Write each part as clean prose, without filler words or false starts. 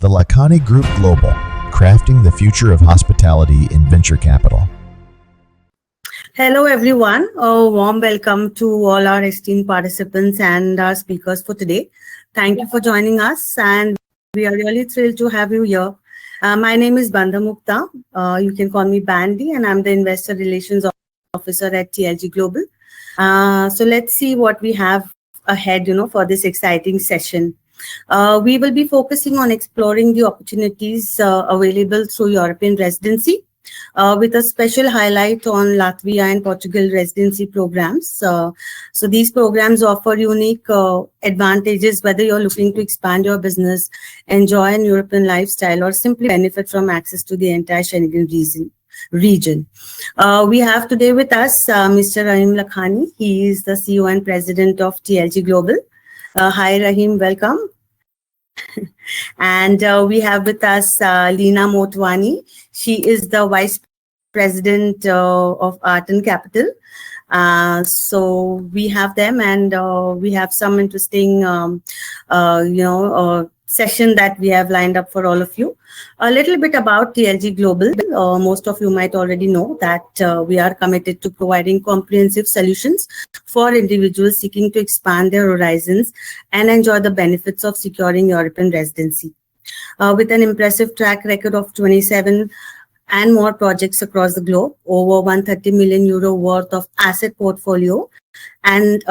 the TLG Group Global, crafting the future of hospitality in venture capital. Hello, everyone. A warm welcome to all our esteemed participants and our speakers for today. Thank you for joining us, and we are really thrilled to have you here. My name is Bandha Mukta. You can call me Bandy, and I'm the Investor Relations Officer at TLG Global. So let's see what we have ahead, for this exciting session. We will be focusing on exploring the opportunities available through European residency, with a special highlight on Latvia and Portugal residency programs. So these programs offer unique advantages, whether you're looking to expand your business, enjoy an European lifestyle, or simply benefit from access to the entire Schengen region. We have today with us Mr. Rahim Lakhani. He is the CEO and President of TLG Global. Hi, Rahim. Welcome. And we have with us Leena Motwani. She is the Vice President of Arton Capital. So we have them, and we have some interesting, session that we have lined up for all of you. A little bit about TLG Global. Most of you might already know that we are committed to providing comprehensive solutions for individuals seeking to expand their horizons and enjoy the benefits of securing European residency. With an impressive track record of 27 and more projects across the globe, over 130 million euro worth of asset portfolio. And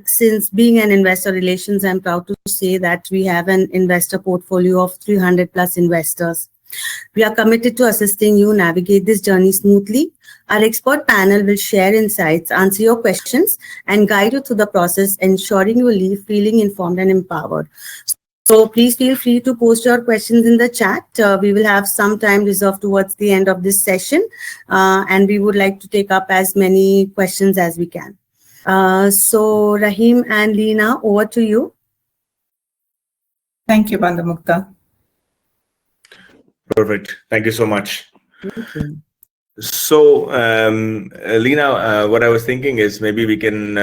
since being an investor relations, I'm proud to say that we have an investor portfolio of 300 plus investors. We are committed to assisting you navigate this journey smoothly. Our expert panel will share insights, answer your questions, and guide you through the process, ensuring you leave feeling informed and empowered. So please feel free to post your questions in the chat. We will have some time reserved towards the end of this session, and we would like to take up as many questions as we can. So Rahim and Leena, over to you. Thank you, Bandha Mukta. Perfect. Thank you so much. Thank you. So, Leena, what I was thinking is maybe we can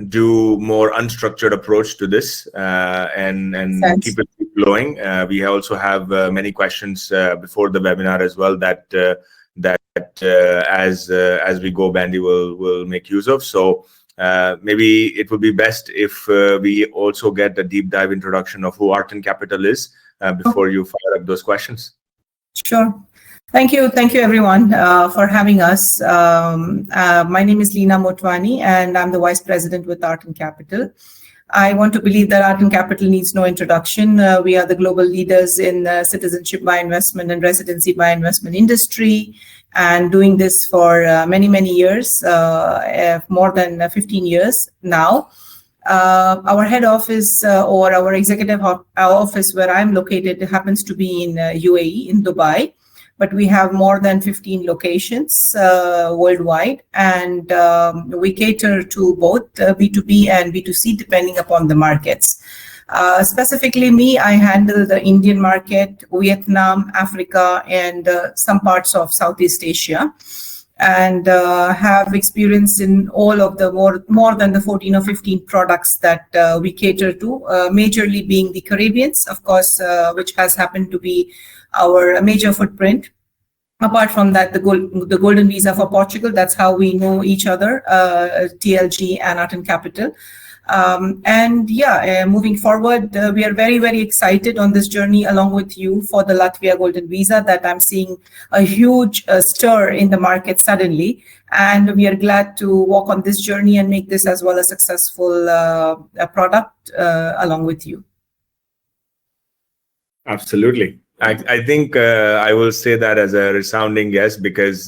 do more unstructured approach to this and keep it flowing. We also have many questions before the webinar as well that as we go, Bandy will make use of. So maybe it would be best if we also get a deep dive introduction of who Arton Capital is before you fire up those questions. Sure. Thank you everyone for having us. My name is Leena Motwani, and I'm the Vice President with Arton Capital. I want to believe that Arton Capital needs no introduction. We are the global leaders in citizenship by investment and residency by investment industry, and doing this for many years, more than 15 years now. Our head office or our executive office where I'm located happens to be in UAE, in Dubai. But we have more than 15 locations worldwide, and we cater to both B2B and B2C depending upon the markets. Specifically me, I handle the Indian market, Vietnam, Africa, and some parts of Southeast Asia, and have experience in all of the more than the 14 or 15 products that we cater to, majorly being the Caribbeans, of course, which has happened to be our major footprint. Apart from that, the golden visa for Portugal, that's how we know each other, TLG and Arton Capital. Moving forward, we are very excited on this journey along with you for the Latvia golden visa that I'm seeing a huge stir in the market suddenly. And we are glad to walk on this journey and make this as well a successful product along with you. Absolutely. I think I will say that as a resounding yes, because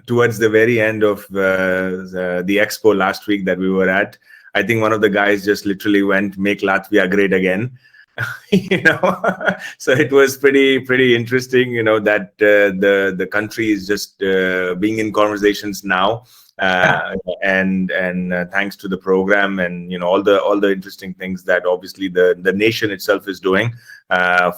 towards the very end of the expo last week that we were at, I think one of the guys just literally went, "Make Latvia great again." So it was pretty interesting, that the country is just being in conversations now. And thanks to the program and all the interesting things that obviously the nation itself is doing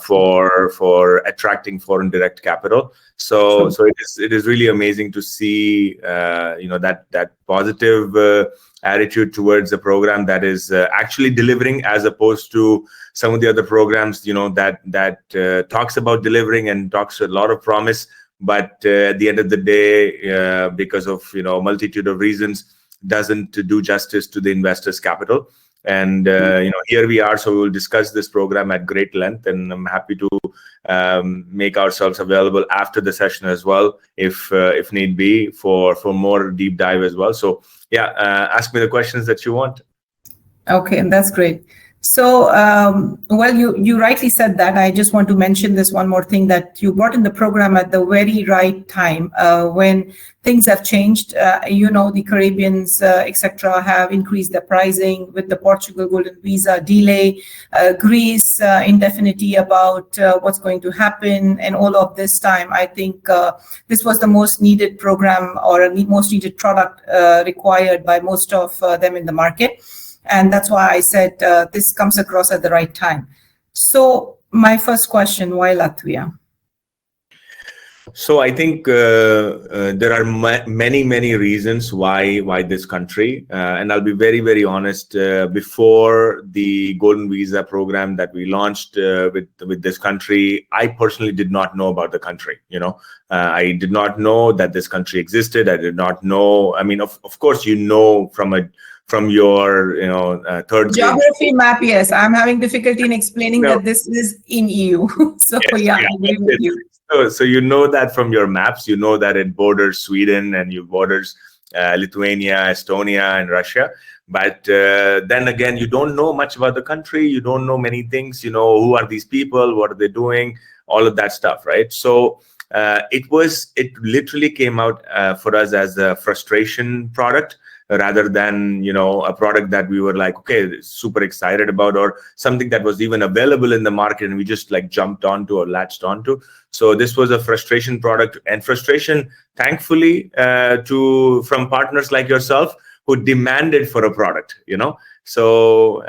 for attracting foreign direct capital. So it is really amazing to see that positive attitude towards the program that is actually delivering, as opposed to some of the other programs that talks about delivering and talks a lot of promise, but at the end of the day, because of multitude of reasons, doesn't do justice to the investors' capital. And here we are, so we will discuss this program at great length, and I'm happy to make ourselves available after the session as well, if need be, for more deep dive as well. So yeah, ask me the questions that you want. Okay, and that's great. So, well, you rightly said that. I just want to mention this one more thing, that you brought in the program at the very right time when things have changed. The Caribbeans, etc., have increased their pricing with the Portugal Golden Visa delay, Greece indefinity about what's going to happen, and all of this time. I think this was the most needed program or a most needed product required by most of them in the market. And that's why I said this comes across at the right time. So my first question, why Latvia? So I think there are many reasons why this country, and I'll be very, very honest. Before the Golden Visa program that we launched with this country, I personally did not know about the country. I did not know that this country existed. I did not know. I mean, of course, from your third geography map. Yes, I'm having difficulty in explaining that this is in EU. So I agree with you. So that from your maps, that it borders Sweden and you borders Lithuania, Estonia, and Russia. But then again, you don't know much about the country. You don't know many things. Who are these people? What are they doing? All of that stuff, right? So it literally came out for us as a frustration product, rather than a product that we were like, okay, super excited about, or something that was even available in the market and we just like jumped onto or latched onto. So this was a frustration product, and frustration, thankfully, from partners like yourself who demanded for a product. So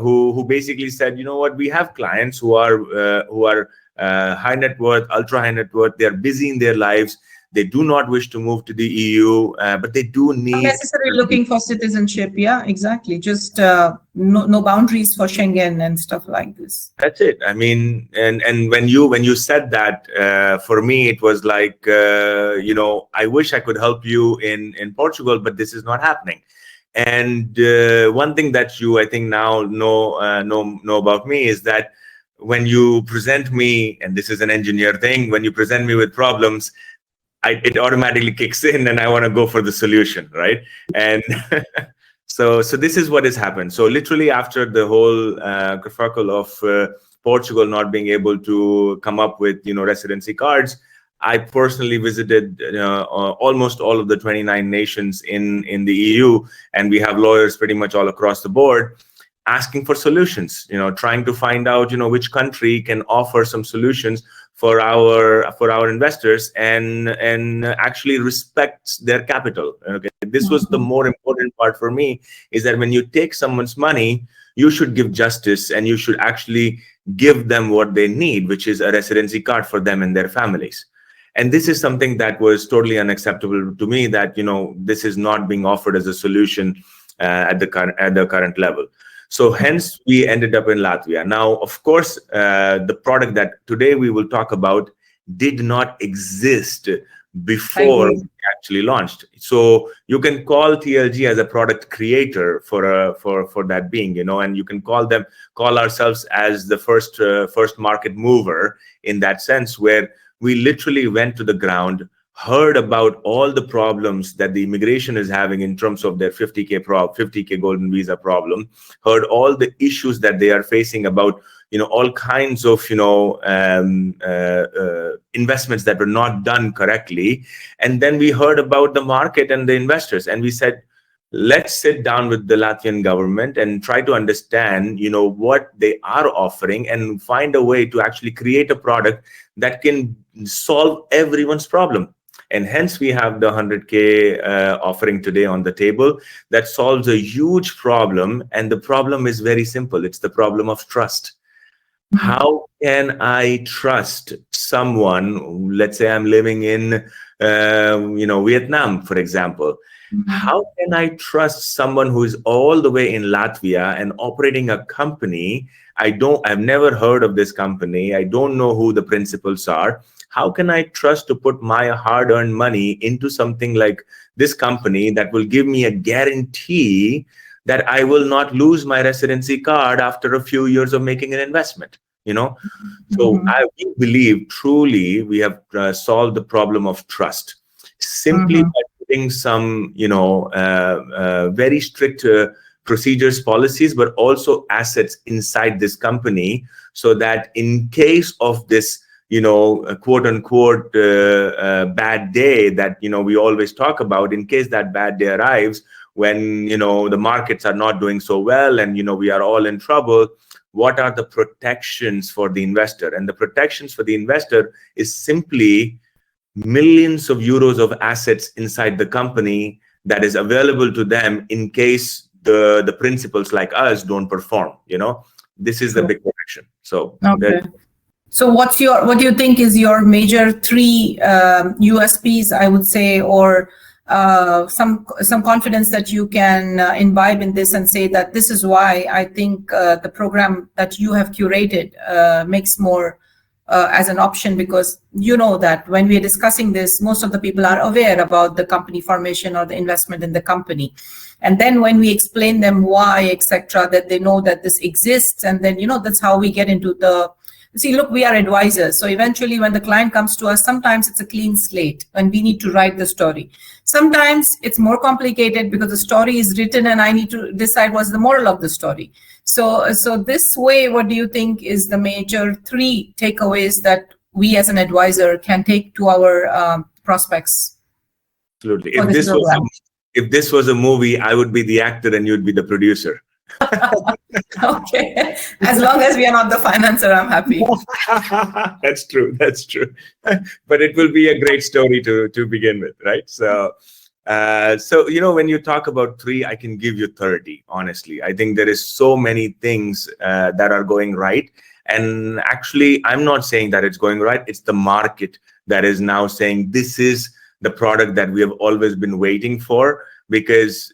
who basically said, what, we have clients who are high net worth, ultra high net worth. They are busy in their lives. They do not wish to move to the EU, but they do need... Not necessarily looking for citizenship. Yeah, exactly. Just no boundaries for Schengen and stuff like this. That's it. I mean, and when you said that, for me, it was like, I wish I could help you in Portugal, but this is not happening. And one thing that you, I think, now know about me is that when you present me, and this is an engineer thing, when you present me with problems, it automatically kicks in and I want to go for the solution, right? And so this is what has happened. So literally after the whole kerfuffle of Portugal not being able to come up with residency cards, I personally visited almost all of the 29 nations in the EU, and we have lawyers pretty much all across the board asking for solutions, trying to find out which country can offer some solutions for our investors and actually respects their capital. Okay, this was the more important part for me, is that when you take someone's money, you should give justice and you should actually give them what they need, which is a residency card for them and their families. And this is something that was totally unacceptable to me, that this is not being offered as a solution at the current level. So hence we ended up in Latvia. Now, of course, the product that today we will talk about did not exist before we actually launched. So you can call TLG as a product creator for that being, and you can call ourselves as the first market mover in that sense, where we literally went to the ground, heard about all the problems that the immigration is having in terms of their 50K golden visa problem, heard all the issues that they are facing about, all kinds of, investments that were not done correctly. And then we heard about the market and the investors, and we said, let's sit down with the Latvian government and try to understand, what they are offering and find a way to actually create a product that can solve everyone's problem. And hence we have the 100K offering today on the table that solves a huge problem. And the problem is very simple. It's the problem of trust. How can I trust someone? Let's say I'm living in, Vietnam, for example. How can I trust someone who is all the way in Latvia and operating a company? I've never heard of this company. I don't know who the principals are. How can I trust to put my hard-earned money into something like this company that will give me a guarantee that I will not lose my residency card after a few years of making an investment? So I believe truly we have solved the problem of trust simply by putting some, very strict procedures, policies, but also assets inside this company, so that in case of this, quote unquote, bad day that, we always talk about, in case that bad day arrives when, the markets are not doing so well and, we are all in trouble, what are the protections for the investor? And the protections for the investor is simply millions of euros of assets inside the company that is available to them in case the principals like us don't perform. This is the big protection. So okay. So what do you think is your major 3 USPs, I would say, or some confidence that you can imbibe in this and say that this is why I think the program that you have curated makes more as an option? Because that when we are discussing this, most of the people are aware about the company formation or the investment in the company. And then when we explain them why, etc., that they know that this exists. And then, that's how we get into see, look, we are advisors. So eventually when the client comes to us, sometimes it's a clean slate and we need to write the story. Sometimes it's more complicated because the story is written and I need to decide what's the moral of the story. So this way, what do you think is the major 3 takeaways that we as an advisor can take to our prospects? Absolutely. If this was a movie, I would be the actor and you'd be the producer. Okay, as long as we are not the financer, I'm happy. That's true. But it will be a great story to begin with, right? So when you talk about 3, I can give you 30. Honestly, I think there is so many things that are going right, and actually, I'm not saying that it's going right. It's the market that is now saying this is the product that we have always been waiting for, because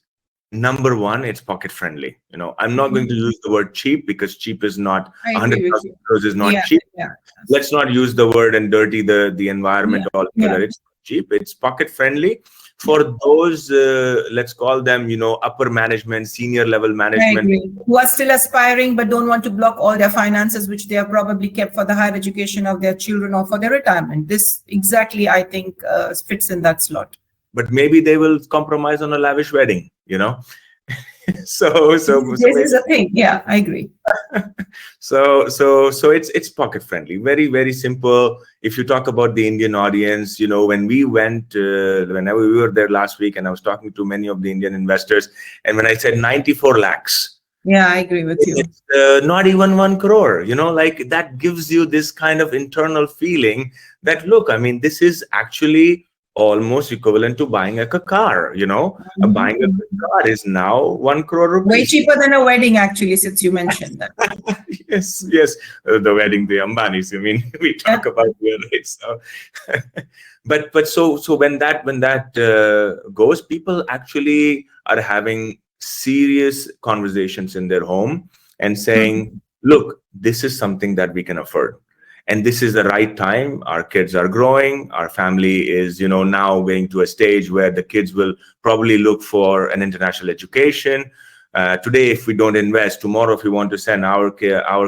number 1, it's pocket friendly. I'm not going to use the word cheap, because cheap is not 100,000 euros is not cheap. Yeah. Let's not use the word and dirty the environment altogether. It's cheap. It's pocket friendly for those, let's call them, upper management, senior level management. I agree. Who are still aspiring but don't want to block all their finances, which they have probably kept for the higher education of their children or for their retirement. This exactly, I think, fits in that slot. But maybe they will compromise on a lavish wedding, So this is a thing. Yeah, I agree. So it's pocket friendly, very, very simple. If you talk about the Indian audience, when we went, whenever we were there last week, and I was talking to many of the Indian investors, and when I said 94 lakhs. Yeah, I agree with you. It's not even 1 crore, like that gives you this kind of internal feeling that, look, I mean, this is actually almost equivalent to buying a car, Buying a car is now 1 crore rupees. Way cheaper than a wedding, actually, since you mentioned that. Yes. The wedding, the Ambanis, we talk about here, right? So, but so when that goes, people actually are having serious conversations in their home and saying, look, this is something that we can afford. And this is the right time. Our kids are growing. Our family is, now going to a stage where the kids will probably look for an international education. Today, if we don't invest, tomorrow, if we want to send our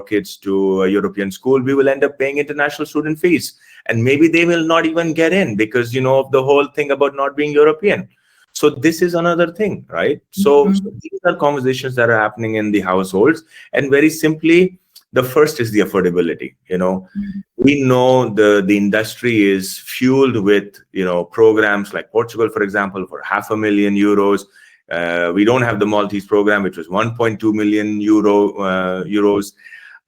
kids to a European school, we will end up paying international student fees. And maybe they will not even get in because, of the whole thing about not being European. So this is another thing, right? So these are conversations that are happening in the households. And very simply, the first is the affordability. We know the industry is fueled with, programs like Portugal, for example, for €500,000. We don't have the Maltese program, which was 1.2 million euros.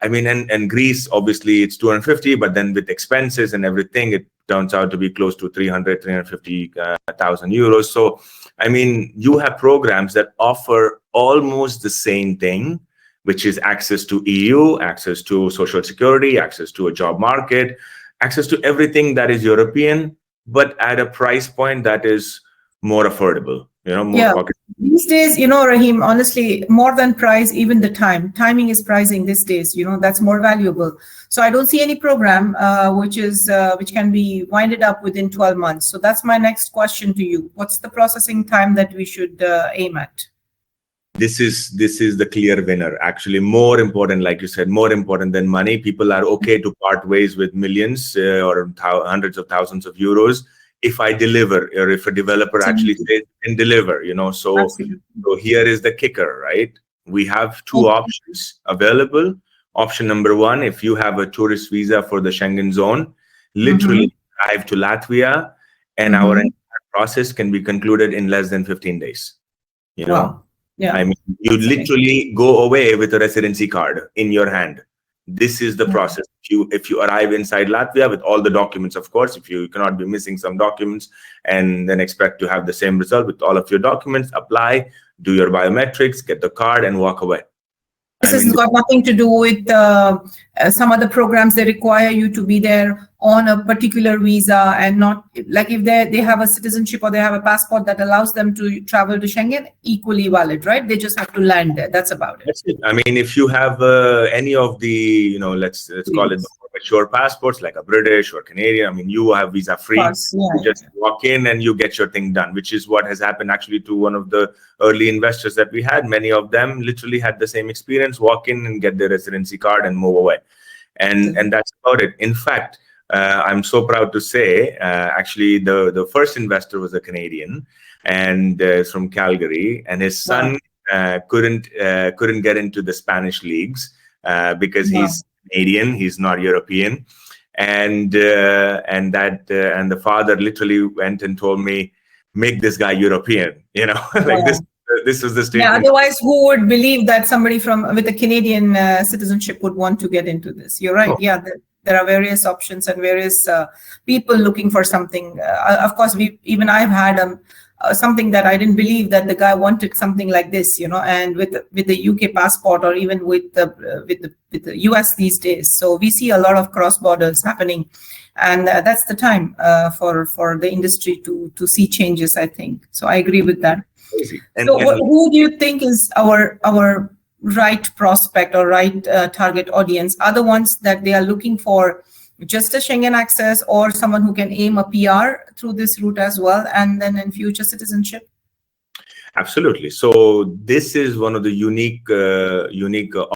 I mean, and Greece, obviously, it's 250, but then with expenses and everything, it turns out to be close to 350,000 euros. So, I mean, you have programs that offer almost the same thing, which is access to EU, access to social security, access to a job market, access to everything that is European, but at a price point that is more affordable, more pocket. These days, Rahim, honestly, more than price, even the timing is pricing these days, that's more valuable. So I don't see any program which can be winded up within 12 months. So that's my next question to you. What's the processing time that we should aim at? This is the clear winner. Actually, more important, like you said, more important than money. People are okay to part ways with millions or hundreds of thousands of euros if I deliver, or if a developer actually says can deliver. So here is the kicker, right? We have two options available. Option number one, if you have a tourist visa for the Schengen zone, literally drive to Latvia, and our entire process can be concluded in less than 15 days. Wow. Yeah. I mean, you literally go away with a residency card in your hand. This is the process. If you arrive inside Latvia with all the documents, of course, if you cannot be missing some documents and then expect to have the same result with all of your documents, apply, do your biometrics, get the card, and walk away. This has got nothing to do with some other programs that require you to be there on a particular visa, and not like if they have a citizenship or they have a passport that allows them to travel to Schengen, equally valid, right? They just have to land there. That's about it. That's it. I mean, if you have any of the, let's call it mature passports, like a British or Canadian, I mean, you have visa free. You just walk in and you get your thing done, which is what has happened actually to one of the early investors that we had. Many of them literally had the same experience, walk in and get their residency card and move away. And that's about it. In fact, I'm so proud to say, actually, the first investor was a Canadian and from Calgary, and his son couldn't get into the Spanish leagues because he's Canadian, he's not European, and the father literally went and told me, make this guy European, like this was the statement. Yeah, otherwise who would believe that somebody with a Canadian citizenship would want to get into this? You're right. Yeah, there are various options and various people looking for something. Of course, I've had something that I didn't believe that the guy wanted something like this, and with the UK passport, or even with the US these days. So we see a lot of cross borders happening, and that's the time for the industry to see changes, I think. So I agree with that. Who do you think is our right prospect or right target audience? Are the ones that they are looking for just a Schengen access, or someone who can aim a PR through this route as well, and then in future citizenship? Absolutely. So this is one of the unique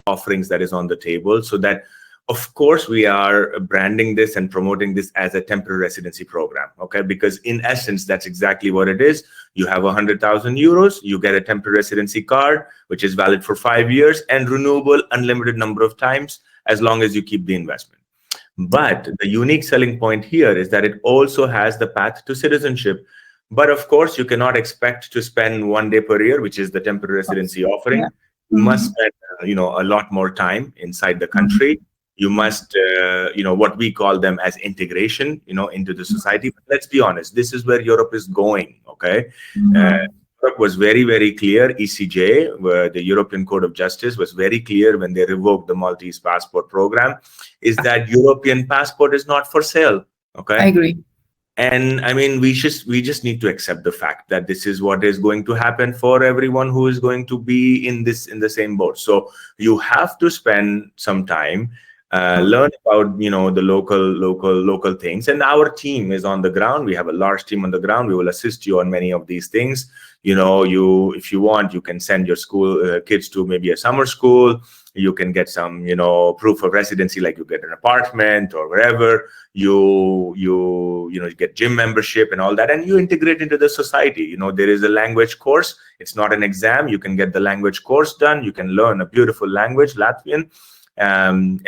offerings that is on the table. So that, of course, we are branding this and promoting this as a temporary residency program, okay? Because in essence, that's exactly what it is. You have 100,000 euros, you get a temporary residency card, which is valid for 5 years and renewable unlimited number of times, as long as you keep the investment. But the unique selling point here is that it also has the path to citizenship. But of course, you cannot expect to spend 1 day per year, which is the temporary residency offering. Yeah. You must spend, a lot more time inside the country. You must, what we call them as integration, into the society. But let's be honest, this is where Europe is going, okay? Europe was very, very clear. ECJ, where the European Court of Justice was very clear when they revoked the Maltese passport program, is that European passport is not for sale, okay? I agree. And I mean, we just need to accept the fact that this is what is going to happen for everyone who is going to be in the same boat. So you have to spend some time, learn about the local things. And our team is on the ground. We have a large team on the ground. We will assist you on many of these things. If you want, you can send your school kids to maybe a summer school. You can get some, proof of residency, like you get an apartment or wherever. You get gym membership and all that, and you integrate into the society. There is a language course. It's not an exam. You can get the language course done. You can learn a beautiful language, Latvian, and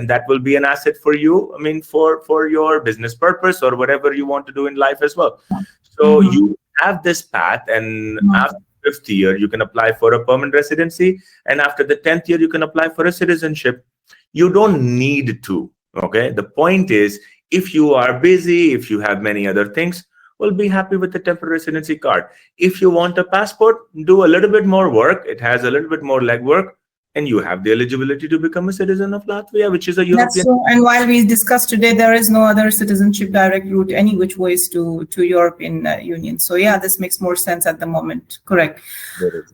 that will be an asset for you. I mean, for your business purpose or whatever you want to do in life as well. So you have this path, and after the 5th year, you can apply for a permanent residency, and after the 10th year, you can apply for a citizenship. You don't need to. Okay. The point is, If you are busy, if you have many other things, well, be happy with the temporary residency card. If you want a passport, do a little bit more work. It has a little bit more legwork, and you have the eligibility to become a citizen of Latvia, which is a European. That's true. And while we discussed today, there is no other citizenship direct route any which ways to European Union. So yeah, this makes more sense at the moment. Correct.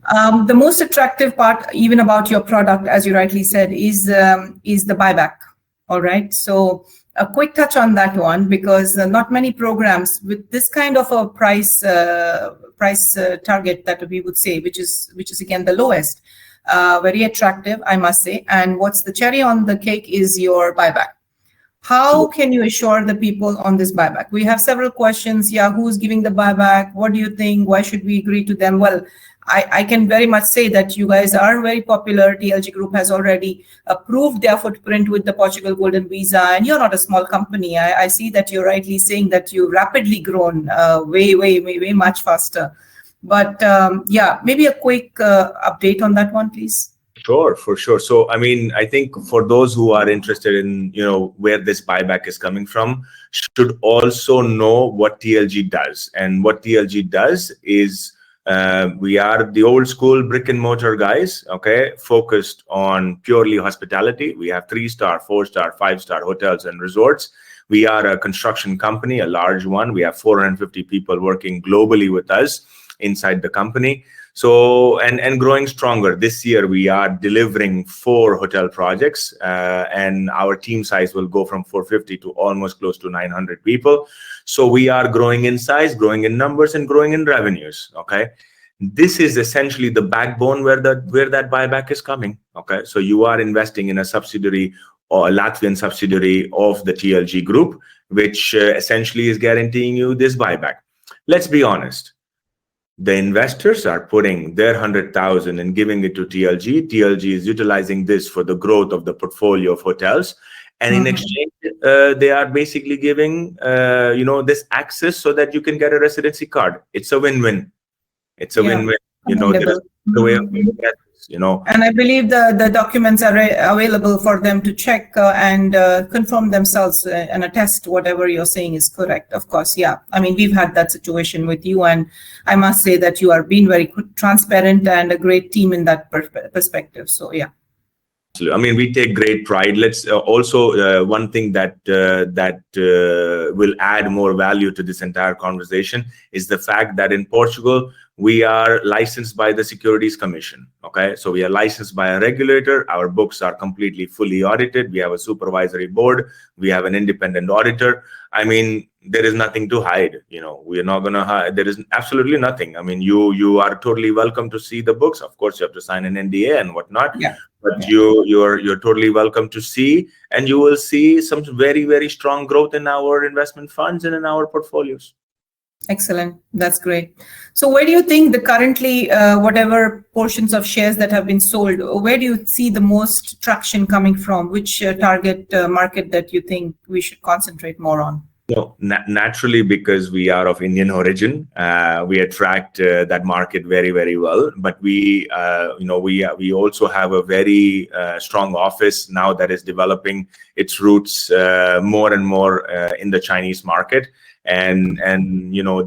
The most attractive part, even about your product, as you rightly said, is the buyback. All right. So a quick touch on that one, because not many programs with this kind of a price target that we would say, which is again the lowest. Very attractive, I must say. And what's the cherry on the cake is your buyback. How can you assure the people on this buyback? We have several questions. Yeah, who's giving the buyback? What do you think? Why should we agree to them? Well, I can very much say that you guys are very popular. TLG Group has already approved their footprint with the Portugal Golden Visa, and you're not a small company. I see that you're rightly saying that you've rapidly grown way much faster. But yeah, maybe a quick update on that one, please. Sure, for sure. So, I mean, I think for those who are interested in, where this buyback is coming from, should also know what TLG does. And what TLG does is we are the old school brick and mortar guys, okay, focused on purely hospitality. We have 3-star, 4-star, 5-star hotels and resorts. We are a construction company, a large one. We have 450 people working globally with us inside the company. So, and growing stronger. This year, we are delivering 4 hotel projects, and our team size will go from 450 to almost close to 900 people. So we are growing in size, growing in numbers, and growing in revenues. Okay, this is essentially the backbone where that buyback is coming. Okay, so you are investing in a subsidiary or a Latvian subsidiary of the TLG Group, which essentially is guaranteeing you this buyback. Let's be honest. The investors are putting their 100,000 and giving it to TLG. TLG is utilizing this for the growth of the portfolio of hotels. And in exchange, they are basically giving, this access so that you can get a residency card. It's a win-win. It's a win-win. There is no way of doing that. And I believe the documents are available for them to check and confirm themselves and attest whatever you're saying is correct. Of course, yeah. I mean, we've had that situation with you, and I must say that you are being very transparent and a great team in that perspective. So, yeah. I mean, we take great pride. Let's also one thing that will add more value to this entire conversation is the fact that in Portugal, we are licensed by the Securities Commission. Okay, so we are licensed by a regulator. Our books are completely fully audited. We have a supervisory board. We have an independent auditor. I mean, there is nothing to hide. We are not going to hide. There is absolutely nothing. I mean, you are totally welcome to see the books. Of course, you have to sign an NDA and whatnot. Yeah. But you're totally welcome to see, and you will see some very, very strong growth in our investment funds and in our portfolios. Excellent. That's great. So where do you think the currently, whatever portions of shares that have been sold, where do you see the most traction coming from? Which target market that you think we should concentrate more on? Naturally, because we are of Indian origin, we attract that market very, very well. But we also have a very strong office now that is developing its roots more and more in the Chinese market. And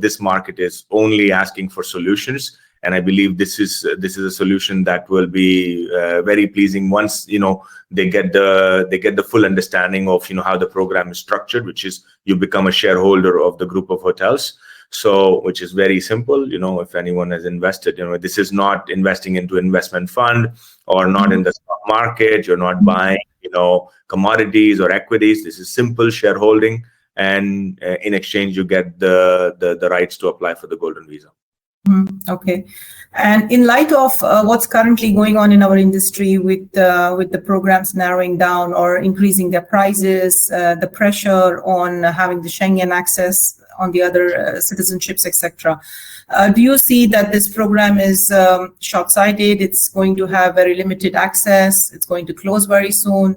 this market is only asking for solutions, and I believe this is a solution that will be very pleasing once they get the full understanding of how the program is structured, which is you become a shareholder of the group of hotels. So, which is very simple. If anyone has invested, this is not investing into investment fund or not in the stock market. You're not buying commodities or equities. This is simple shareholding. And in exchange, you get the rights to apply for the Golden Visa. Okay. And in light of what's currently going on in our industry with the programs narrowing down or increasing their prices, the pressure on having the Schengen access on the other citizenships, etc., do you see that this program is short-sighted? It's going to have very limited access. It's going to close very soon.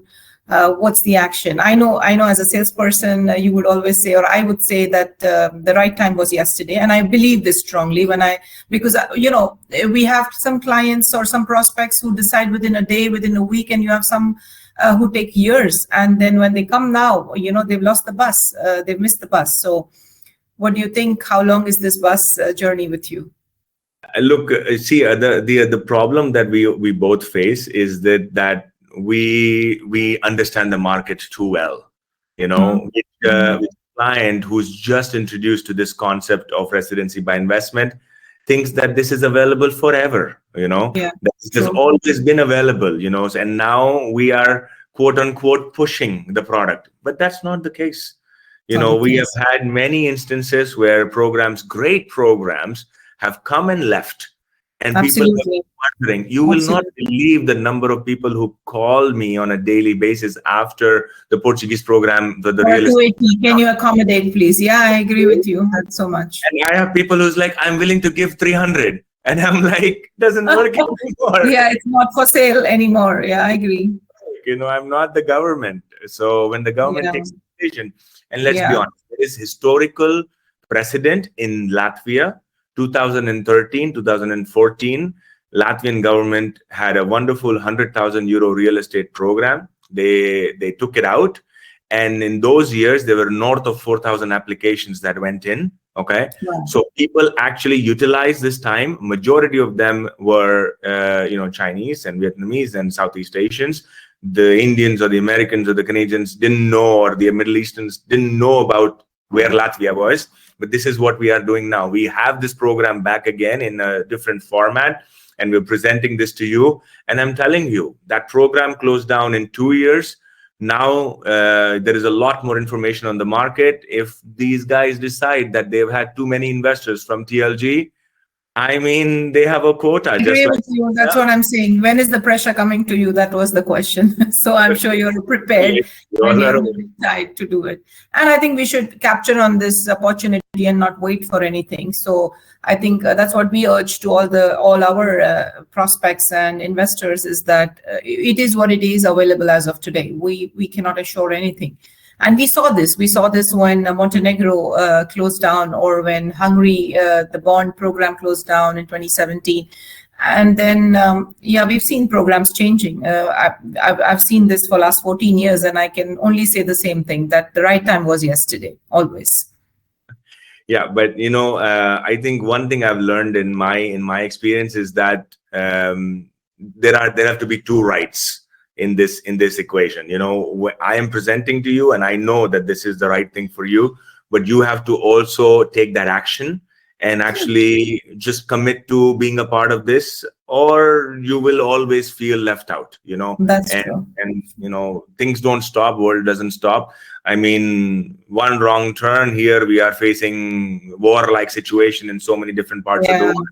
What's the action? I know as a salesperson, you would always say, or I would say that the right time was yesterday. And I believe this strongly because we have some clients or some prospects who decide within a day, within a week, and you have some who take years. And then when they come now, they've lost the bus, they've missed the bus. So what do you think? How long is this bus journey with you? Look, see, the problem that we both face is that we understand the market too well. With a client who's just introduced to this concept of residency by investment thinks that this is available forever. That this has always been available. And now we are quote unquote pushing the product, but that's not the case. We have had many instances where great programs, have come and left, and people are wondering. You will not believe the number of people who call me on a daily basis after the Portuguese program, the real estate. Can you accommodate, please? Yeah, I agree with you. That's so much. And I have people who's like, I'm willing to give 300, and I'm like, doesn't work anymore. Yeah, it's not for sale anymore. Yeah, I agree. I'm not the government. So when the government takes a decision, and let's be honest, there is historical precedent in Latvia. 2013, 2014, Latvian government had a wonderful 100,000 euro real estate program. They took it out, and in those years there were north of 4,000 applications that went in. Okay, so people actually utilized this time. Majority of them were Chinese and Vietnamese and Southeast Asians. The Indians or the Americans or the Canadians didn't know, or the Middle Easterns didn't know about where Latvia was. But this is what we are doing now. We have this program back again in a different format, and we're presenting this to you. And I'm telling you, that program closed down in 2 years. Now there is a lot more information on the market. If these guys decide that they've had too many investors from TLG, I mean, they have a quota. I agree with you. That's what I'm saying. When is the pressure coming to you? That was the question. So I'm sure you're prepared and you're tied to do it. And I think we should capture on this opportunity and not wait for anything. So I think that's what we urge to all our prospects and investors, is that it is what it is available as of today. We cannot assure anything. And we saw this when Montenegro closed down, or when Hungary, the bond program closed down in 2017. And then, we've seen programs changing. I've seen this for last 14 years, and I can only say the same thing, that the right time was yesterday, always. Yeah, but I think one thing I've learned in my experience is that there have to be two rights in this equation. I am presenting to you, and I know that this is the right thing for you, but you have to also take that action and actually just commit to being a part of this, or you will always feel left out. That's true. And things don't stop, world doesn't stop. I mean, one wrong turn here, we are facing war-like situation in so many different parts of the world.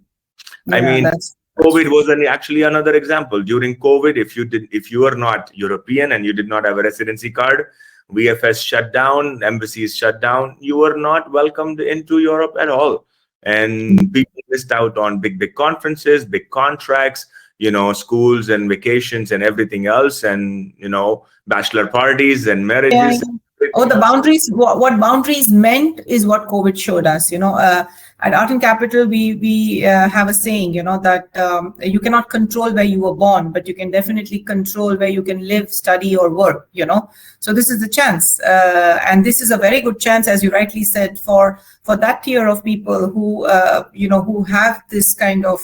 I mean, COVID was actually another example. During COVID, if you are not European and you did not have a residency card, VFS shut down, embassies shut down, you were not welcomed into Europe at all. And people missed out on big conferences, big contracts, schools and vacations and everything else, and bachelor parties and marriages. The boundaries, what boundaries meant is what COVID showed us. At Arton Capital, we have a saying, that you cannot control where you were born, but you can definitely control where you can live, study, or work. So this is the chance, and this is a very good chance, as you rightly said, for that tier of people who who have this kind of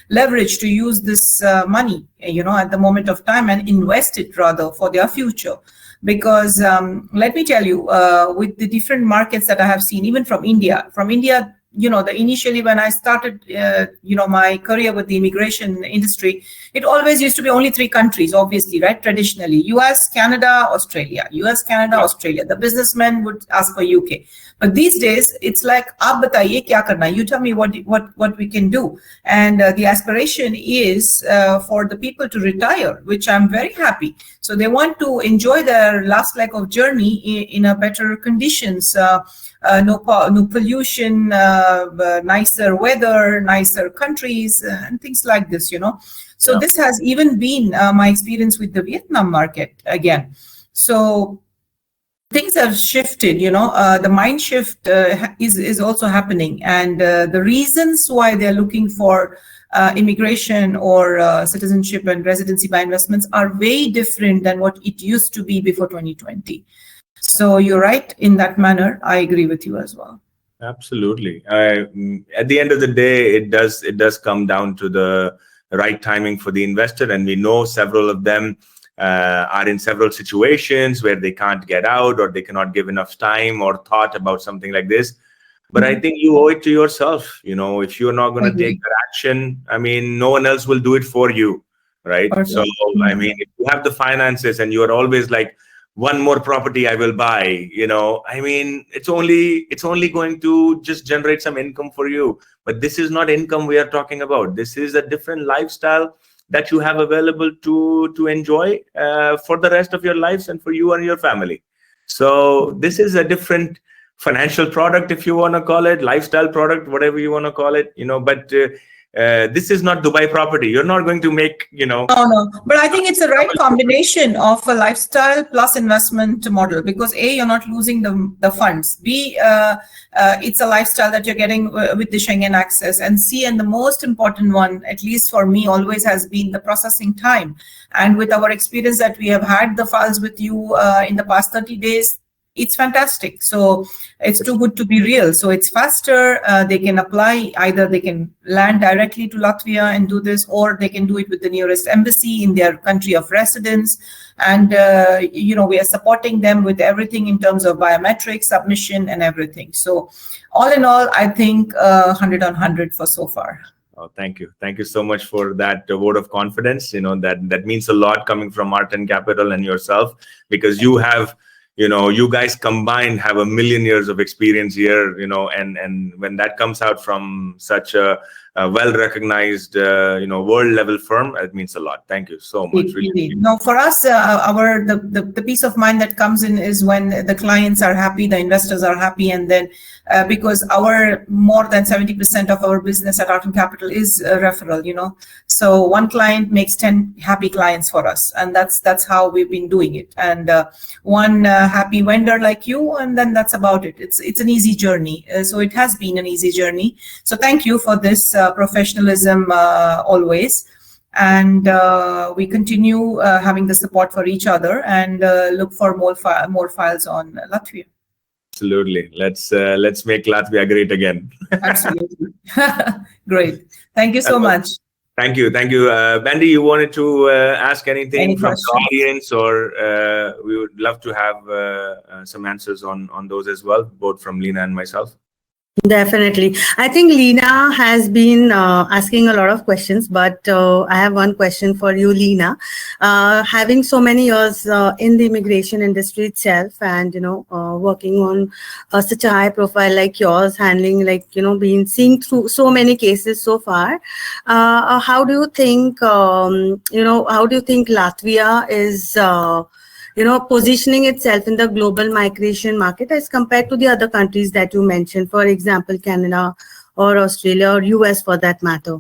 leverage to use this money, at the moment of time, and invest it rather for their future. Because let me tell you, with the different markets that I have seen, even from India, initially when I started, my career with the immigration industry, it always used to be only 3 countries, obviously, right? Traditionally, US, Canada, Australia. US, Canada, Australia. The businessmen would ask for UK. But these days, it's like, aap bataiye kya karna? You tell me what we can do. And the aspiration is for the people to retire, which I'm very happy. So they want to enjoy their last leg of journey in a better conditions. No pollution, nicer weather, nicer countries, and things like this, So this has even been my experience with the Vietnam market again. So things have shifted, the mind shift is also happening. And the reasons why they're looking for immigration or citizenship and residency by investments are way different than what it used to be before 2020. So you're right in that manner. I agree with you as well. Absolutely. At the end of the day, it does come down to the right timing for the investor, and we know several of them are in several situations where they can't get out or they cannot give enough time or thought about something like this. But I think you owe it to yourself. If you're not going to take that action, I mean, no one else will do it for you, right? So, I mean, if you have the finances and you are always like, one more property I will buy, I mean, it's only going to just generate some income for you. But this is not income we are talking about. This is a different lifestyle that you have available to enjoy for the rest of your lives and for you and your family. So this is a different financial product, if you want to call it, lifestyle product, whatever you want to call it, but this is not Dubai property. You're not going to make, No, but I think it's the right combination of a lifestyle plus investment model, because A, you're not losing the funds. B, it's a lifestyle that you're getting with the Schengen access. And C, and the most important one, at least for me, always has been the processing time. And with our experience that we have had the files with you in the past 30 days, it's fantastic. So it's too good to be real. So it's faster. They can apply, either they can land directly to Latvia and do this, or they can do it with the nearest embassy in their country of residence. And, we are supporting them with everything in terms of biometrics, submission and everything. So all in all, I think 100 on 100 for so far. Oh, thank you. Thank you so much for that vote of confidence. That means a lot coming from Arton Capital and yourself, because you have, you guys combined have 1 million years of experience here, and when that comes out from such a well-recognized, world-level firm, it means a lot. Thank you so much. Really. No, for us, the peace of mind that comes in is when the clients are happy, the investors are happy, and then because our more than 70% of our business at Arton Capital is referral, so one client makes 10 happy clients for us, and that's how we've been doing it. And one happy vendor like you, and then that's about it. It's an easy journey. So it has been an easy journey. So thank you for this professionalism always. And we continue having the support for each other, and look for more files on Latvia. Absolutely. Let's make Latvia great again. Absolutely. Great. Thank you so much. Thank you. Bandy, you wanted to ask anything from the audience, or we would love to have some answers on those as well, both from Leena and myself. Definitely. I think Leena has been asking a lot of questions, but I have one question for you, Leena. Having so many years in the immigration industry itself, and working on such a high profile like yours, handling seeing through so many cases so far, how do you think Latvia is positioning itself in the global migration market as compared to the other countries that you mentioned, for example, Canada or Australia or US for that matter?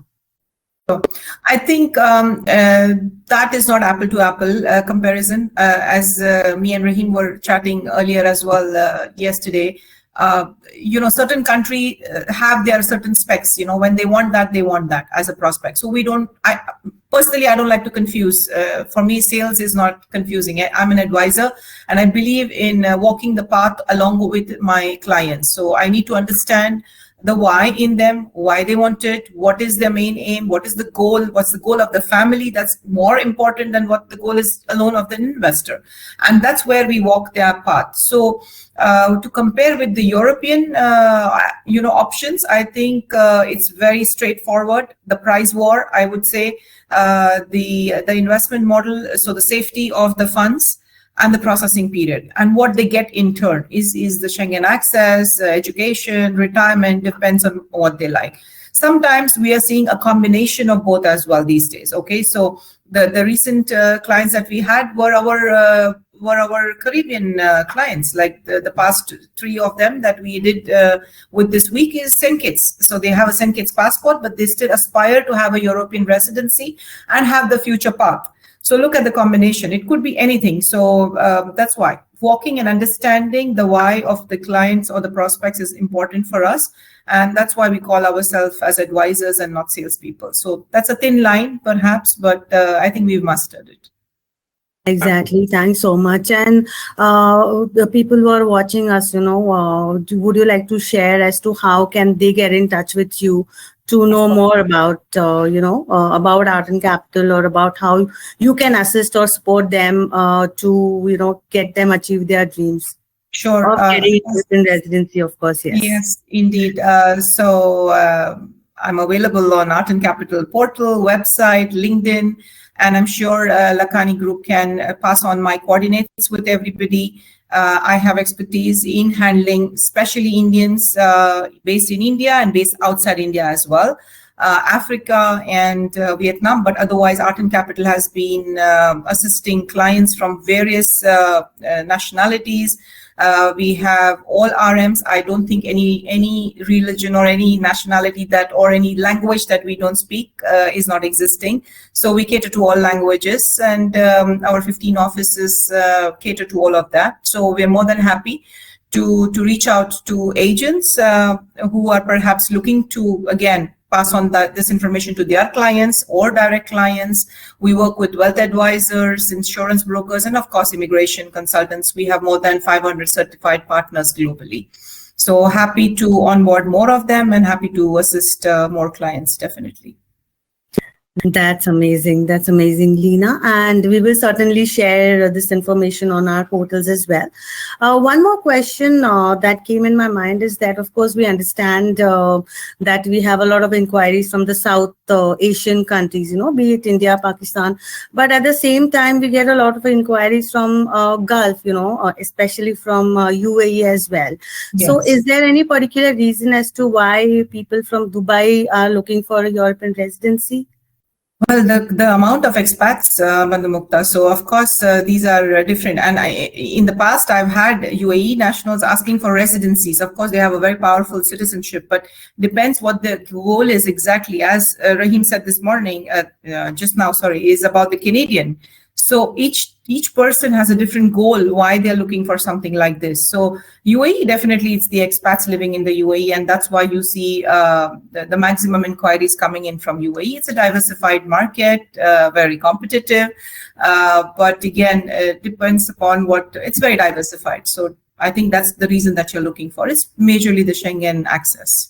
So I think that is not apple to apple comparison. As me and Rahim were chatting earlier as well yesterday, certain countries have their certain specs, when they want that as a prospect. So personally, I don't like to confuse. For me, sales is not confusing. I'm an advisor, and I believe in walking the path along with my clients. So I need to understand the why in them, why they want it, what is their main aim, what is the goal, what's the goal of the family. That's more important than what the goal is alone of the investor. And that's where we walk their path. So to compare with the European, options, I think it's very straightforward. The price war, I would say, the investment model, so the safety of the funds, and the processing period, and what they get in turn is the Schengen access, education, retirement, depends on what they like. Sometimes we are seeing a combination of both as well these days. Okay, so the recent clients that we had were our Caribbean clients, like the past 3 of them that we did with this week is St. Kitts. So they have a St. Kitts passport, but they still aspire to have a European residency and have the future path. So look at the combination. It could be anything. So that's why walking and understanding the why of the clients or the prospects is important for us. And that's why we call ourselves as advisors and not salespeople. So that's a thin line, perhaps, but I think we've mastered it. Exactly. Thanks so much. And the people who are watching us, would you like to share as to how can they get in touch with you to know more about, about Arton Capital, or about how you can assist or support them to, get them achieve their dreams? Sure. Of getting in residency, of course, yes. Yes, indeed. So I'm available on Arton Capital portal, website, LinkedIn, and I'm sure Lakhani Group can pass on my coordinates with everybody. I have expertise in handling, especially Indians based in India and based outside India as well, Africa and Vietnam. But otherwise, Arton Capital has been assisting clients from various nationalities. We have all RMs. I don't think any religion or any nationality that or any language that we don't speak is not existing. So we cater to all languages, and our 15 offices cater to all of that. So we're more than happy to reach out to agents who are perhaps looking to, again, pass on this information to their clients or direct clients. We work with wealth advisors, insurance brokers, and of course, immigration consultants. We have more than 500 certified partners globally. So happy to onboard more of them and happy to assist more clients, definitely. That's amazing. That's amazing, Leena. And we will certainly share this information on our portals as well. One more question that came in my mind is that, of course, we understand that we have a lot of inquiries from the South Asian countries, be it India, Pakistan. But at the same time, we get a lot of inquiries from Gulf, especially from UAE as well. Yes. So is there any particular reason as to why people from Dubai are looking for a European residency? Well, the amount of expats, Bandhu, so of course, these are different. And in the past, I've had UAE nationals asking for residencies. Of course, they have a very powerful citizenship, but depends what the goal is exactly. As Rahim said this morning, is about the Canadian. So each person has a different goal why they're looking for something like this. So UAE, definitely it's the expats living in the UAE, and that's why you see the maximum inquiries coming in from UAE. It's a diversified market, very competitive, but again, it depends upon it's very diversified. So I think that's the reason that you're looking for. It's majorly the Schengen access.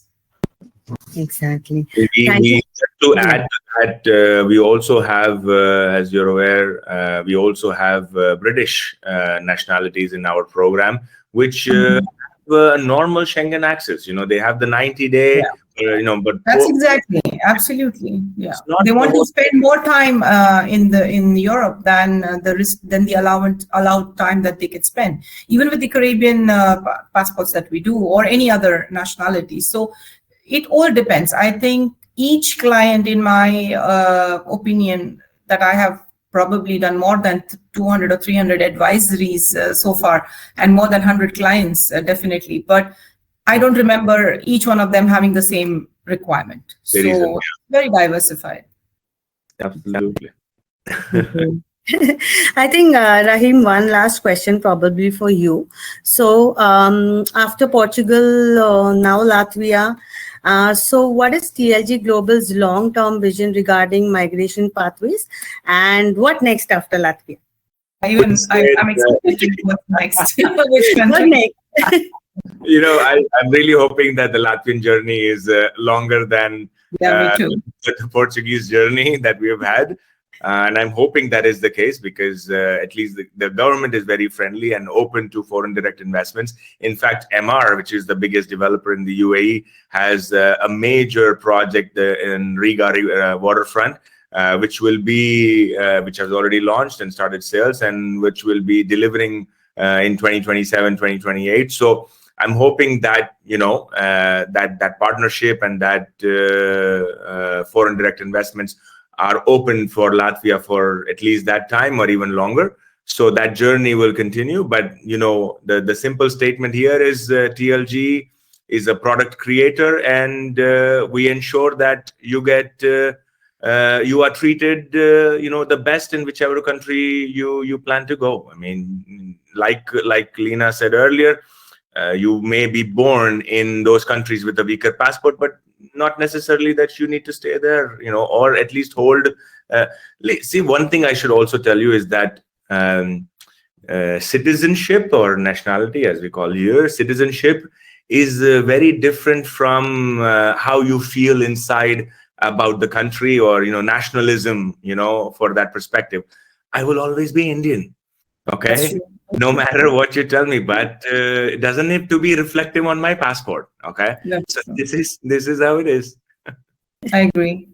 Exactly. To add to that, we also have, as you're aware, we also have British nationalities in our program, which have normal Schengen access. They have the 90-day. But that's exactly, absolutely, yeah. They want to spend more time in Europe than the allowed time that they could spend, even with the Caribbean passports that we do, or any other nationality. So it all depends. I think each client, in my opinion, that I have probably done more than 200 or 300 advisories so far, and more than 100 clients, definitely. But I don't remember each one of them having the same requirement. So very diversified. Absolutely. I think, Rahim, one last question probably for you. So after Portugal, now Latvia, so what is TLG Global's long-term vision regarding migration pathways, and what next after Latvia? I'm expecting what's next. Which country? What next? I'm really hoping that the Latvian journey is longer than me too. The Portuguese journey that we have had. And I'm hoping that is the case, because at least the government is very friendly and open to foreign direct investments. In fact, MR, which is the biggest developer in the UAE, has a major project in Riga waterfront, which has already launched and started sales, and which will be delivering in 2027, 2028. So I'm hoping that that partnership and that foreign direct investments are open for Latvia for at least that time or even longer. So that journey will continue. But, the simple statement here is TLG is a product creator, and we ensure that you get you are treated, the best in whichever country you plan to go. I mean, like Leena said earlier, you may be born in those countries with a weaker passport, but not necessarily that you need to stay there, or at least hold. See, one thing I should also tell you is that citizenship, or nationality as we call here, citizenship is very different from how you feel inside about the country, or nationalism, for that perspective. I will always be Indian, okay, no matter what you tell me, but it doesn't need to be reflective on my passport, okay. So this is how it is. I agree.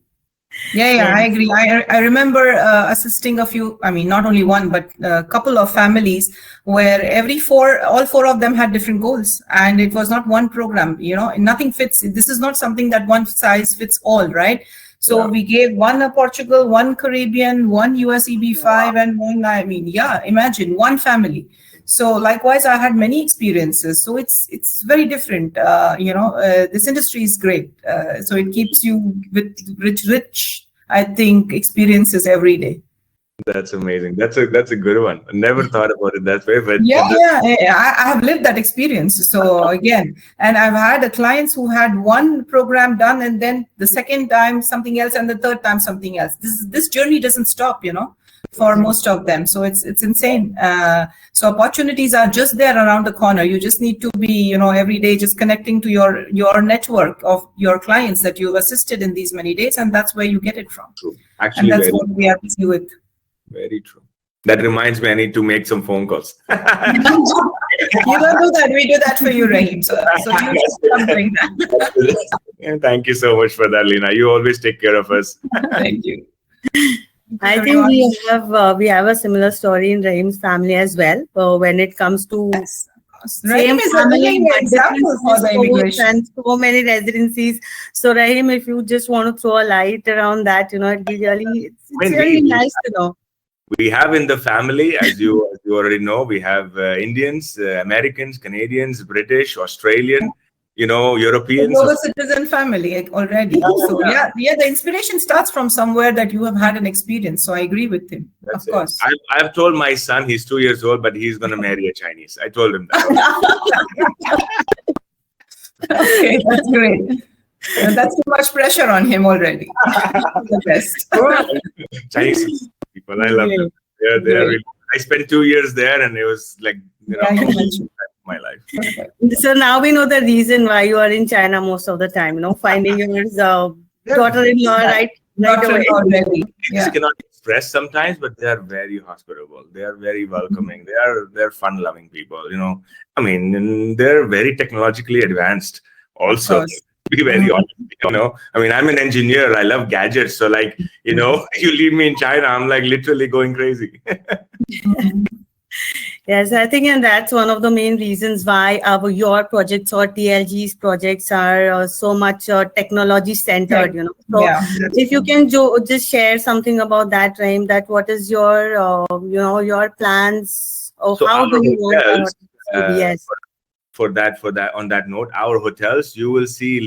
Yeah, I agree. I remember assisting a few, I mean, not only one, but a couple of families where all four of them had different goals, and it was not one program, nothing fits. This is not something that one size fits all, right? So we gave one Portugal, one Caribbean, one USEB5, and one, imagine one family. So likewise, I had many experiences. So it's very different. This industry is great. So it keeps you with rich, I think, experiences every day. That's amazing. That's a good one. I never thought about it that way, but I have lived that experience. So again, and I've had clients who had one program done, and then the second time something else, and the third time something else. This journey doesn't stop, for most of them. So it's insane. So opportunities are just there around the corner. You just need to be, every day just connecting to your network of your clients that you've assisted in these many days, and that's where you get it from. True. Actually, and that's what we are busy with. Very true. That reminds me, I need to make some phone calls. You don't do that. We do that for you, Rahim. So you just bring that. Thank you so much for that, Leena. You always take care of us. Thank you. I think we have a similar story in Rahim's family as well. When it comes to Rahim is a living example for the immigration and so many residencies. So Rahim, if you just want to throw a light around that, it'd be really really nice to know. We have in the family, as you already know, we have Indians, Americans, Canadians, British, Australian, Europeans. Global citizen family already. So the inspiration starts from somewhere that you have had an experience. So I agree with him. That's of course. I've told my son, he's 2 years old, but he's going to marry a Chinese. I told him that. Okay, that's great. That's too much pressure on him already. The best. Chinese people, I love them. They are really, I spent 2 years there, and it was like, my life. So now we know the reason why you are in China most of the time, finding your daughter-in-law right away. You cannot express sometimes, but they are very hospitable. They are very welcoming. They're fun-loving people, I mean, they're very technologically advanced also. To be very honest, I mean, I'm an engineer. I love gadgets. So you leave me in China, I'm like literally going crazy. Yes, I think, and that's one of the main reasons why your projects or TLG's projects are so much technology centered, So if you can just share something about that, Rahim, that what is your, your plans, or so how do you want yes. For that, on that note, our hotels, you will see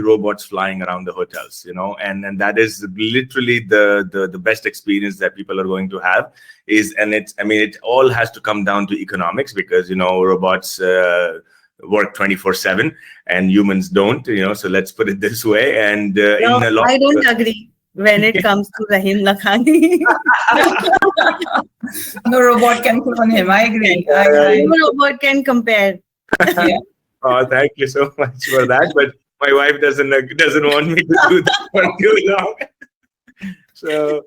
robots flying around the hotels, and that is literally the best experience that people are going to have it all has to come down to economics, because, robots work 24/7 and humans don't, so let's put it this way. And I don't agree when it comes to Rahim Lakhani. No robot can clone him. I agree. No robot can compare. Oh, thank you so much for that. But my wife doesn't want me to do that for too long. So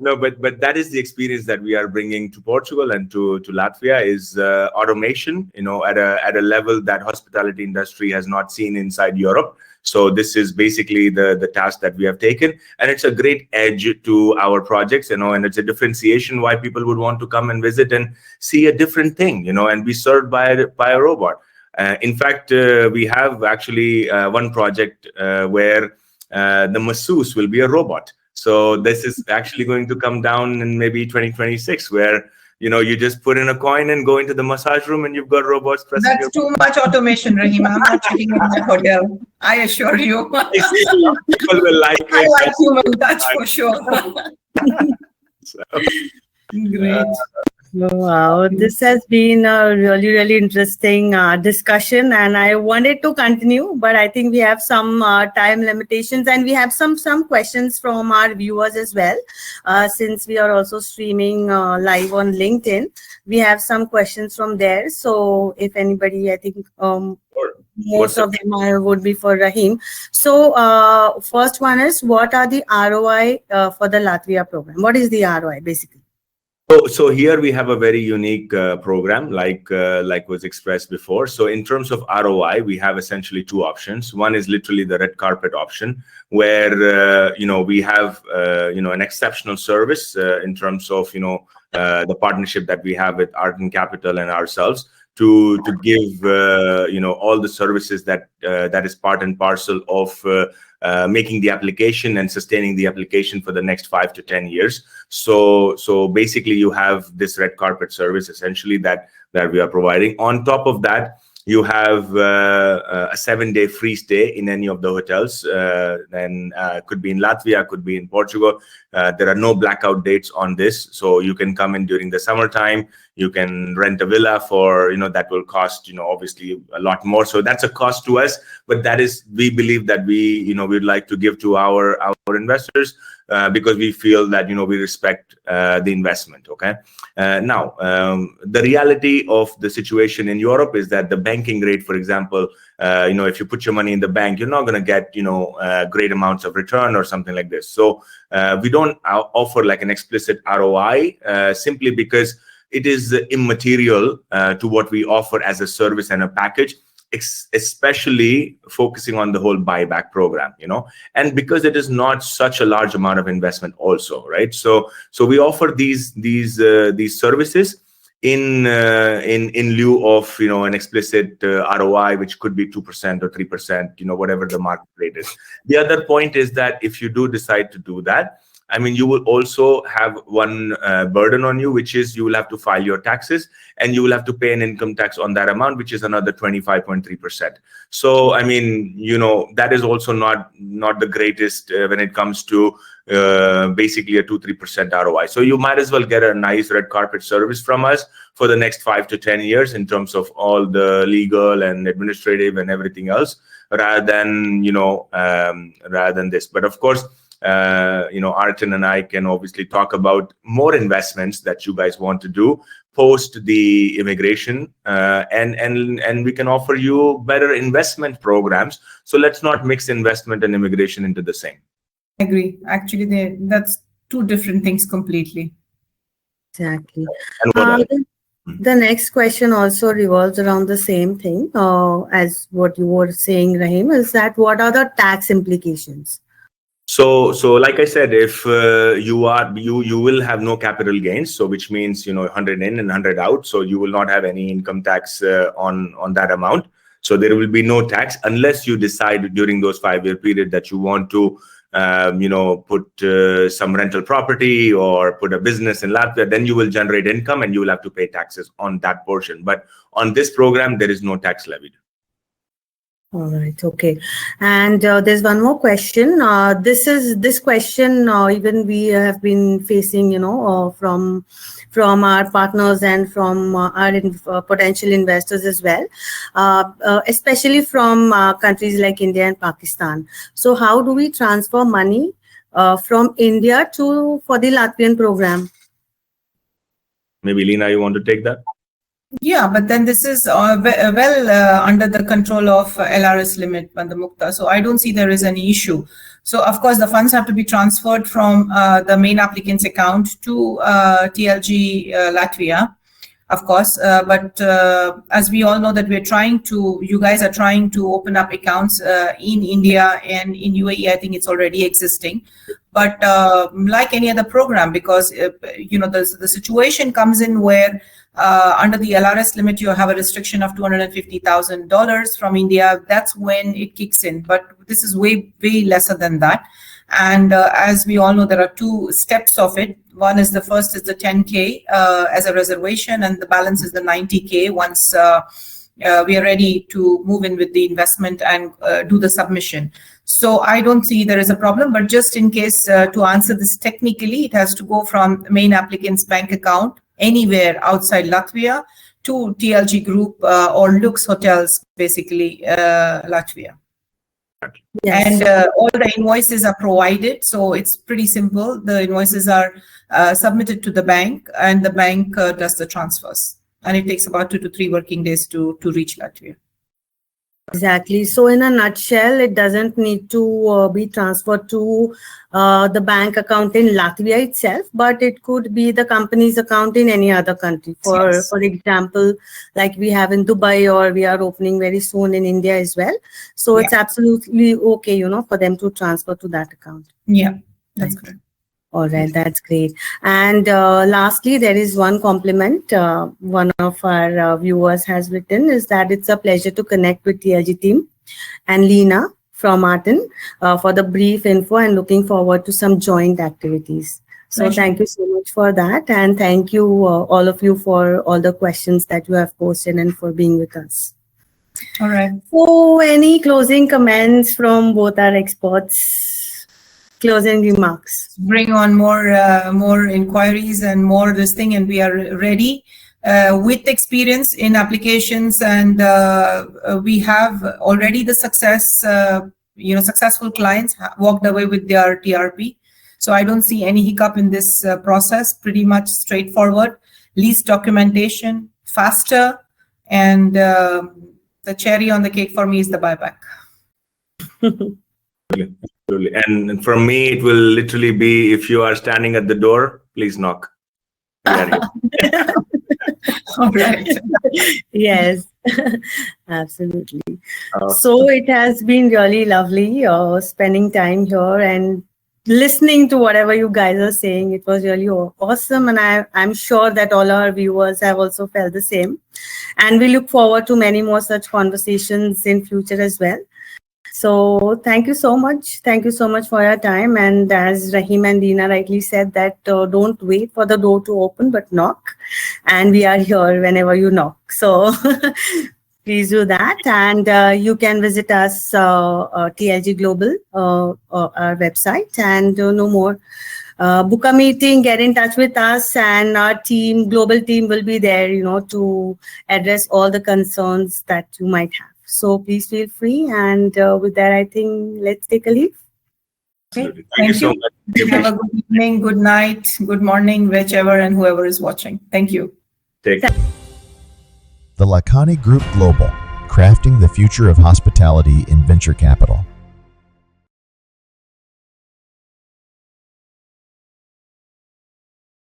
no, but that is the experience that we are bringing to Portugal and to Latvia is automation. At a level that hospitality industry has not seen inside Europe. So this is basically the task that we have taken, and it's a great edge to our projects, and it's a differentiation why people would want to come and visit and see a different thing, and be served by a robot. In fact, we have actually one project where the masseuse will be a robot. So this is actually going to come down in maybe 2026, where you just put in a coin and go into the massage room and you've got robots pressing. That's too much automation, Rahim. I'm not checking in that hotel. I assure you. People will like it. I like human touch for sure. So, Great. Wow, this has been a really, really interesting discussion, and I wanted to continue, but I think we have some time limitations, and we have some questions from our viewers as well. Since we are also streaming live on LinkedIn, we have some questions from there. So if anybody, I think most of them would be for Rahim. So first one is, what are the ROI for the Latvia program? What is the ROI basically? So here we have a very unique program, like was expressed before. So in terms of ROI, we have essentially two options. One is literally the red carpet option, where we have an exceptional service in terms of the partnership that we have with Arton Capital and ourselves to give all the services that is part and parcel of making the application and sustaining the application for the next 5 to 10 years. So basically you have this red carpet service essentially that we are providing. On top of that, you have a 7-day free stay in any of the hotels. Then could be in Latvia, could be in Portugal. There are no blackout dates on this, so you can come in during the summertime. You can rent a villa for that will cost obviously a lot more. So that's a cost to us, but that is, we believe that we'd like to give to our investors because we feel that we respect the investment. Okay. Now the reality of the situation in Europe is that the banking rate, for example, if you put your money in the bank, you're not going to get great amounts of return or something like this. So we don't offer like an explicit ROI simply because it is immaterial to what we offer as a service and a package, especially focusing on the whole buyback program, and because it is not such a large amount of investment also, right? So we offer these services in lieu of an explicit ROI, which could be 2% or 3%, whatever the market rate is. The other point is that if you do decide to do that, I mean, you will also have one burden on you, which is you will have to file your taxes and you will have to pay an income tax on that amount, which is another 25.3%. So, I mean, that is also not the greatest when it comes to basically a 2-3% ROI. So you might as well get a nice red carpet service from us for the next 5 to 10 years in terms of all the legal and administrative and everything else, rather than this. But of course, Arton and I can obviously talk about more investments that you guys want to do post the immigration, and we can offer you better investment programs. So let's not mix investment and immigration into the same. I agree. Actually, that's two different things completely. Exactly. The next question also revolves around the same thing as what you were saying, Rahim, is that what are the tax implications? So like I said, if you will have no capital gains, so which means 100 in and 100 out, so you will not have any income tax on that amount. So there will be no tax unless you decide during those 5-year period that you want to put some rental property or put a business in Latvia. Then you will generate income and you will have to pay taxes on that portion. But on this program, there is no tax levied. All right. Okay. And there's one more question. This question even we have been facing, from our partners and from our potential investors as well, especially from countries like India and Pakistan. So how do we transfer money from India for the Latvian program? Maybe Leena, you want to take that? Yeah, but then this is under the control of LRS limit, Bandamukta. So I don't see there is any issue. So of course, the funds have to be transferred from the main applicant's account to TLG Latvia, of course. But as we all know that you guys are trying to open up accounts in India and in UAE. I think it's already existing. But like any other program, because the situation comes in where under the LRS limit, you have a restriction of $250,000 from India. That's when it kicks in. But this is way lesser than that. And as we all know, there are two steps of it. One is the first is the 10K as a reservation, and the balance is the 90K once we are ready to move in with the investment and do the submission. So I don't see there is a problem, but just in case to answer this technically, it has to go from main applicant's bank account anywhere outside Latvia to TLG Group or Lux Hotels, basically Latvia. Yes. And all the invoices are provided, so it's pretty simple. The invoices are submitted to the bank, and the bank does the transfers. And it takes about 2 to 3 working days to reach Latvia. Exactly. So in a nutshell, it doesn't need to be transferred to the bank account in Latvia itself, but it could be the company's account in any other country. For example, like we have in Dubai, or we are opening very soon in India as well. So it's absolutely okay, for them to transfer to that account. Yeah, that's correct. All right, that's great. And lastly, there is one compliment one of our viewers has written, is that it's a pleasure to connect with TLG team and Leena from Arton for the brief info, and looking forward to some joint activities. So thank you so much for that. And thank you all of you for all the questions that you have posted and for being with us. All right. So any closing comments from both our experts? Closing remarks. Bring on more inquiries and more this thing, and we are ready with experience in applications, and we have already the successful clients walked away with their TRP. So I don't see any hiccup in this process. Pretty much straightforward, least documentation, faster, and the cherry on the cake for me is the buyback. Absolutely. And for me, it will literally be, if you are standing at the door, please knock. All right. Yes, absolutely. So it has been really lovely spending time here and listening to whatever you guys are saying. It was really awesome. And I'm sure that all our viewers have also felt the same. And we look forward to many more such conversations in future as well. So thank you so much. Thank you so much for your time. And as Rahim and Leena rightly said, that don't wait for the door to open, but knock. And we are here whenever you knock. So please do that. And you can visit us, TLG Global, our website, and know more. Book a meeting, get in touch with us, and our team, global team, will be there, to address all the concerns that you might have. So please feel free. And with that, I think let's take a leave. Okay. Thank you so much. Have a good evening, good night, good morning, whichever and whoever is watching. Thank you. Take care. The Lakhani Group Global, crafting the future of hospitality in venture capital.